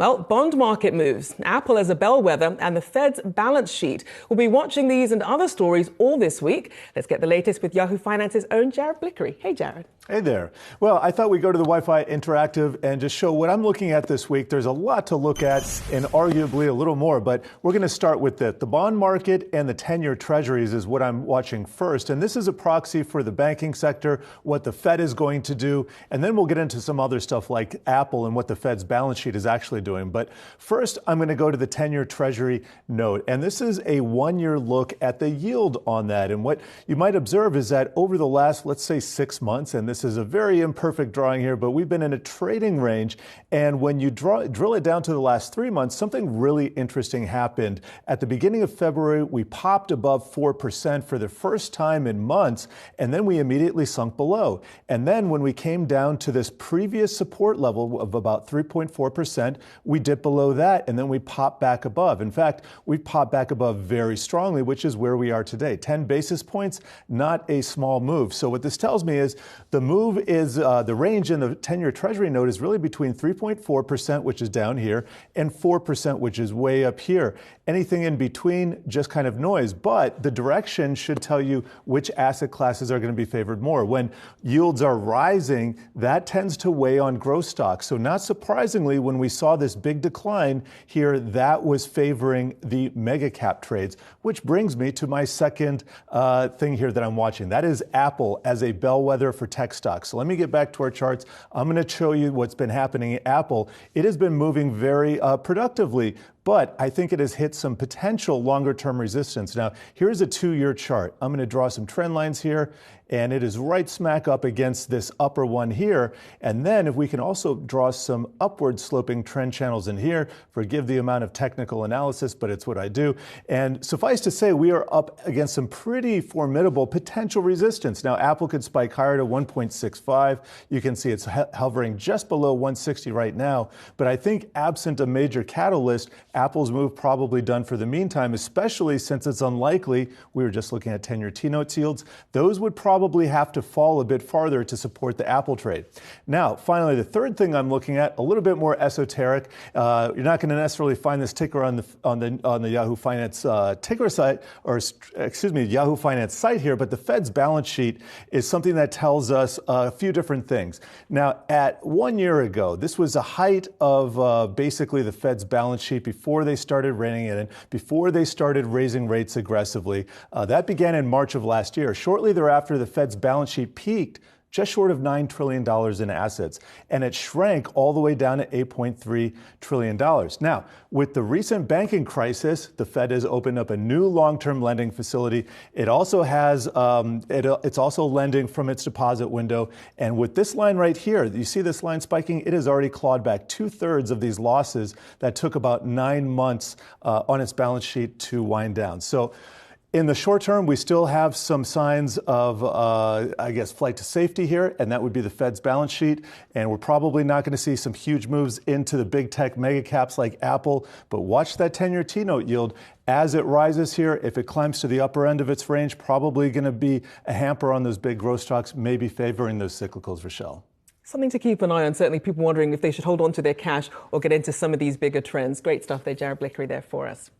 Well, bond market moves, Apple as a bellwether, and the Fed's balance sheet. We'll be watching these and other stories all this week. Let's get the latest with Yahoo Finance's own Jared Blikre. Hey, Jared. Hey there. Well, I thought we'd go to the Wi-Fi Interactive and just show what I'm looking at this week. There's a lot to look at and arguably a little more, but we're going to start with it. The bond market and the 10-year treasuries is what I'm watching first. And this is a proxy for the banking sector, what the Fed is going to do. And then we'll get into some other stuff like Apple and what the Fed's balance sheet is actually doing. But first, I'm going to go to the 10-year treasury note. And this is a one-year look at the yield on that. And what you might observe is that over the last, let's say, 6 months, and this is a very imperfect drawing here, but we've been in a trading range. And when you drill it down to the last 3 months, something really interesting happened. At the beginning of February, we popped above 4% for the first time in months, and then we immediately sunk below. And then when we came down to this previous support level of about 3.4%, we dipped below that, and then we popped back above. In fact, we popped back above very strongly, which is where we are today. 10 basis points, not a small move. So what this tells me is the move is the range in the 10-year Treasury note is really between 3.4%, which is down here, and 4%, which is way up here. Anything in between, just kind of noise. But the direction should tell you which asset classes are going to be favored more. When yields are rising, that tends to weigh on growth stocks. So not surprisingly, when we saw this big decline here, that was favoring the mega cap trades, which brings me to my second thing here that I'm watching. That is Apple as a bellwether for tech stocks. So let me get back to our charts. I'm going to show you what's been happening at Apple. It has been moving very productively, but I think it has hit some potential longer-term resistance. Now, here's a 2-year chart. I'm going to draw some trend lines here, and it is right smack up against this upper one here. And then if we can also draw some upward sloping trend channels in here, forgive the amount of technical analysis, but it's what I do. And suffice to say, we are up against some pretty formidable potential resistance. Now, Apple could spike higher to 1.65. You can see it's hovering just below 160 right now. But I think absent a major catalyst, Apple's move probably done for the meantime, especially since it's unlikely. We were just looking at 10-year T-note yields. Those would probably have to fall a bit farther to support the Apple trade. Now, finally, the third thing I'm looking at, a little bit more esoteric. You're not going to necessarily find this ticker on the Yahoo Finance ticker site, or excuse me, Yahoo Finance site here, but the Fed's balance sheet is something that tells us a few different things. Now, at 1 year ago, this was the height of basically the Fed's balance sheet before they started reining it in, before they started raising rates aggressively. That began in March of last year. Shortly thereafter, the Fed's balance sheet peaked just short of $9 trillion in assets, and it shrank all the way down to $8.3 trillion. Now, with the recent banking crisis, the Fed has opened up a new long-term lending facility. It also has, it's also lending from its deposit window. And with this line right here, you see this line spiking? It has already clawed back 2/3 of these losses that took about 9 months on its balance sheet to wind down. So, in the short term, we still have some signs of, I guess, flight to safety here, and that would be the Fed's balance sheet. And we're probably not going to see some huge moves into the big tech mega caps like Apple, but watch that 10-year T-note yield. As it rises here, if it climbs to the upper end of its range, probably going to be a hamper on those big growth stocks, maybe favoring those cyclicals, Rochelle. Something to keep an eye on. Certainly people wondering if they should hold on to their cash or get into some of these bigger trends. Great stuff there, Jared Blikre, there for us.